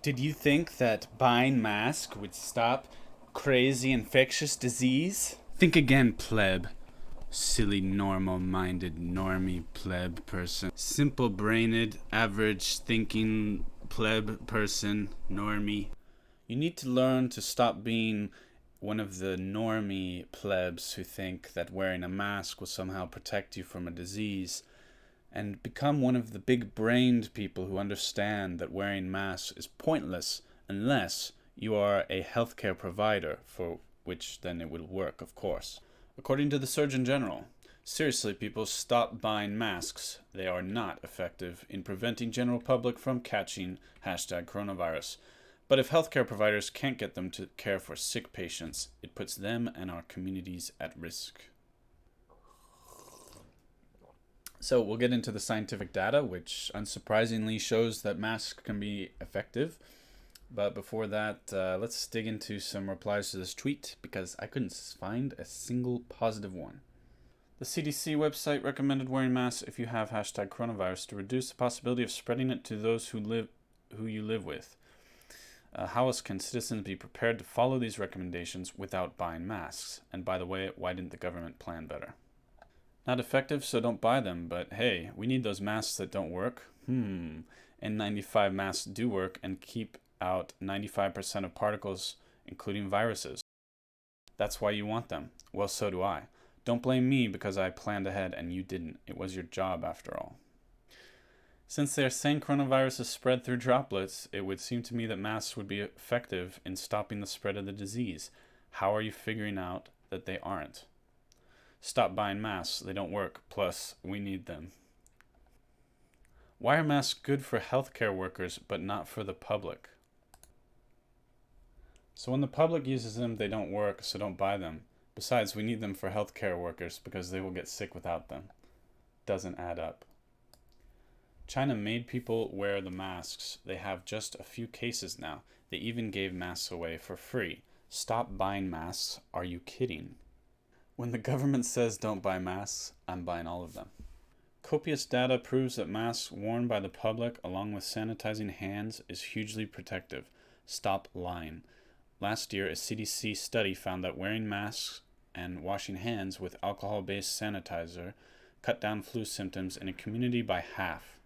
Did you think that buying masks would stop crazy infectious disease? Think again, pleb. Silly, normal-minded, normie pleb person. Simple-brained, average-thinking pleb person, normie. You need to learn to stop being one of the normie plebs who think that wearing a mask will somehow protect you from a disease, and become one of the big-brained people who understand that wearing masks is pointless unless you are a healthcare provider, for which then it will work, of course. According to the Surgeon General, seriously, people, stop buying masks. They are not effective in preventing general public from catching #coronavirus. But if healthcare providers can't get them to care for sick patients, it puts them and our communities at risk. So we'll get into the scientific data, which unsurprisingly shows that masks can be effective. But before that, let's dig into some replies to this tweet, because I couldn't find a single positive one. The CDC website recommended wearing masks if you have #coronavirus to reduce the possibility of spreading it to those who you live with. How else can citizens be prepared to follow these recommendations without buying masks? And by the way, why didn't the government plan better? Not effective, so don't buy them, but hey, we need those masks that don't work. N95 masks do work and keep out 95% of particles, including viruses. That's why you want them. Well, so do I. Don't blame me because I planned ahead and you didn't. It was your job after all. Since they are saying coronavirus is spread through droplets, it would seem to me that masks would be effective in stopping the spread of the disease. How are you figuring out that they aren't? Stop buying masks. They don't work. Plus, we need them. Why are masks good for healthcare workers but not for the public? So when the public uses them, they don't work, so don't buy them. Besides, we need them for healthcare workers because they will get sick without them. Doesn't add up. China made people wear the masks. They have just a few cases now. They even gave masks away for free. Stop buying masks. Are you kidding? When the government says don't buy masks, I'm buying all of them. Copious data proves that masks worn by the public along with sanitizing hands is hugely protective. Stop lying. Last year, a CDC study found that wearing masks and washing hands with alcohol-based sanitizer cut down flu symptoms in a community by half.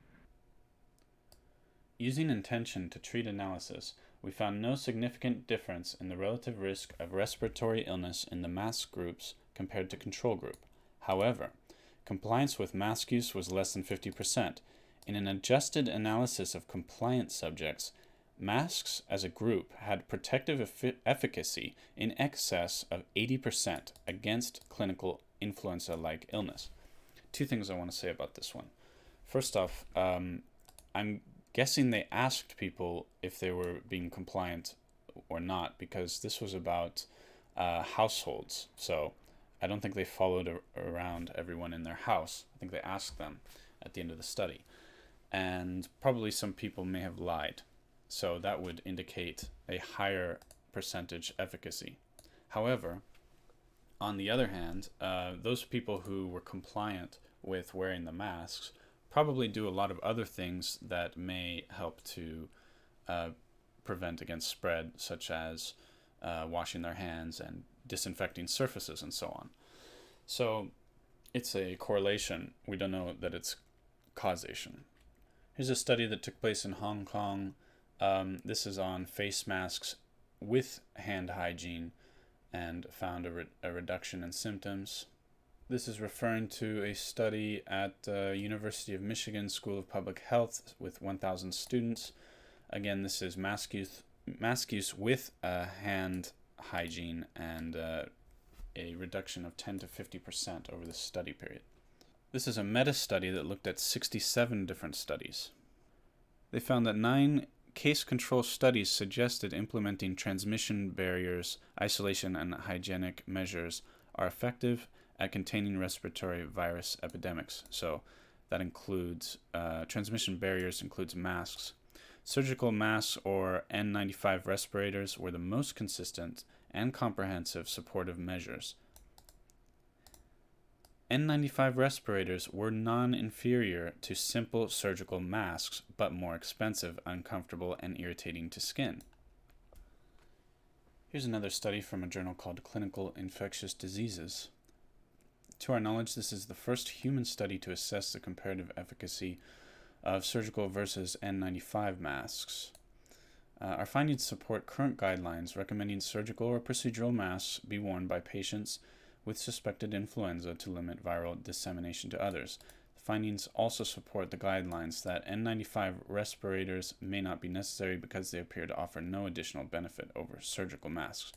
Using intention to treat analysis, we found no significant difference in the relative risk of respiratory illness in the mask groups compared to control group. However, compliance with mask use was less than 50%. In an adjusted analysis of compliant subjects, masks as a group had protective efficacy in excess of 80% against clinical influenza-like illness. Two things I want to say about this one. First off, I'm guessing they asked people if they were being compliant or not, because this was about households. So I don't think they followed around everyone in their house. I think they asked them at the end of the study. And probably some people may have lied. So that would indicate a higher percentage efficacy. However, on the other hand, those people who were compliant with wearing the masks probably do a lot of other things that may help to prevent against spread, such as washing their hands and disinfecting surfaces and so on. So it's a correlation. We don't know that it's causation. Here's a study that took place in Hong Kong. This is on face masks with hand hygiene and found a reduction in symptoms. This is referring to a study at University of Michigan School of Public Health with 1,000 students. Again, this is mask use with hand hygiene and a reduction of 10 to 50% over the study period. This is a meta-study that looked at 67 different studies. They found that 9 case control studies suggested implementing transmission barriers, isolation, and hygienic measures are effective at containing respiratory virus epidemics. So that includes transmission barriers, includes masks. Surgical masks or N95 respirators were the most consistent and comprehensive supportive measures. N95 respirators were non-inferior to simple surgical masks, but more expensive, uncomfortable, and irritating to skin. Here's another study from a journal called Clinical Infectious Diseases. To our knowledge, this is the first human study to assess the comparative efficacy of surgical versus N95 masks. Our findings support current guidelines recommending surgical or procedural masks be worn by patients with suspected influenza to limit viral dissemination to others. The findings also support the guidelines that N95 respirators may not be necessary because they appear to offer no additional benefit over surgical masks.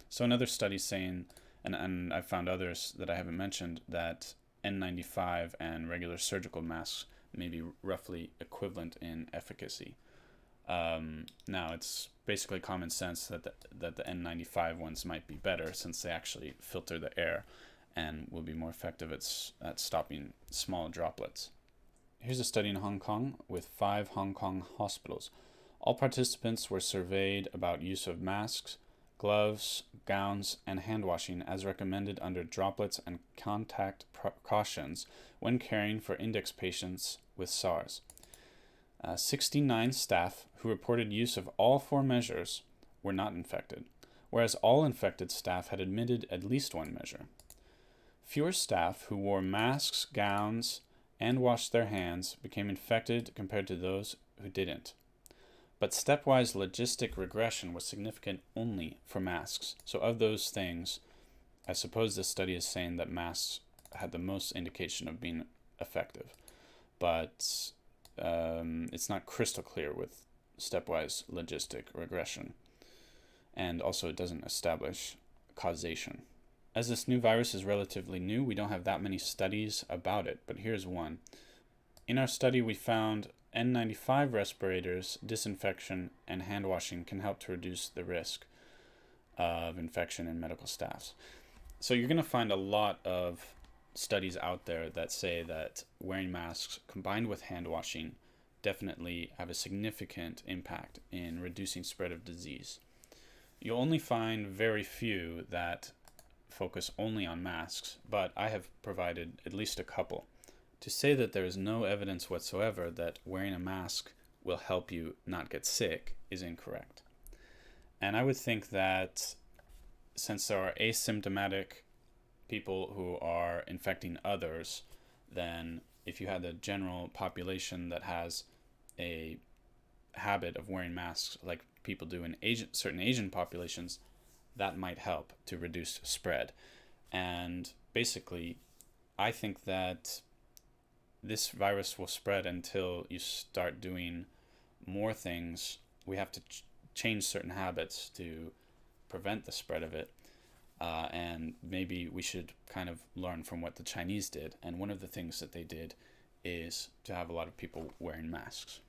So another study saying, and I've found others that I haven't mentioned, that N95 and regular surgical masks may be roughly equivalent in efficacy. Now, it's basically common sense that the N95 ones might be better since they actually filter the air and will be more effective at stopping small droplets. Here's a study in Hong Kong with 5 Hong Kong hospitals. All participants were surveyed about use of masks, gloves, gowns, and hand washing as recommended under droplets and contact precautions when caring for index patients with SARS. 69 staff who reported use of all 4 measures were not infected, whereas all infected staff had admitted at least one measure. Fewer staff who wore masks, gowns, and washed their hands became infected compared to those who didn't. But stepwise logistic regression was significant only for masks. So of those things, I suppose this study is saying that masks had the most indication of being effective. But it's not crystal clear with stepwise logistic regression. And also it doesn't establish causation. As this new virus is relatively new, we don't have that many studies about it, but here's one. In our study, we found N95 respirators, disinfection, and hand washing can help to reduce the risk of infection in medical staffs. So you're going to find a lot of studies out there that say that wearing masks combined with hand washing definitely have a significant impact in reducing spread of disease. You'll only find very few that focus only on masks, but I have provided at least a couple. To say that there is no evidence whatsoever that wearing a mask will help you not get sick is incorrect. And I would think that since there are asymptomatic people who are infecting others, then if you had the general population that has a habit of wearing masks like people do in certain Asian populations, that might help to reduce spread. And basically, I think that this virus will spread until you start doing more things. We have to change certain habits to prevent the spread of it. And maybe we should kind of learn from what the Chinese did. And one of the things that they did is to have a lot of people wearing masks.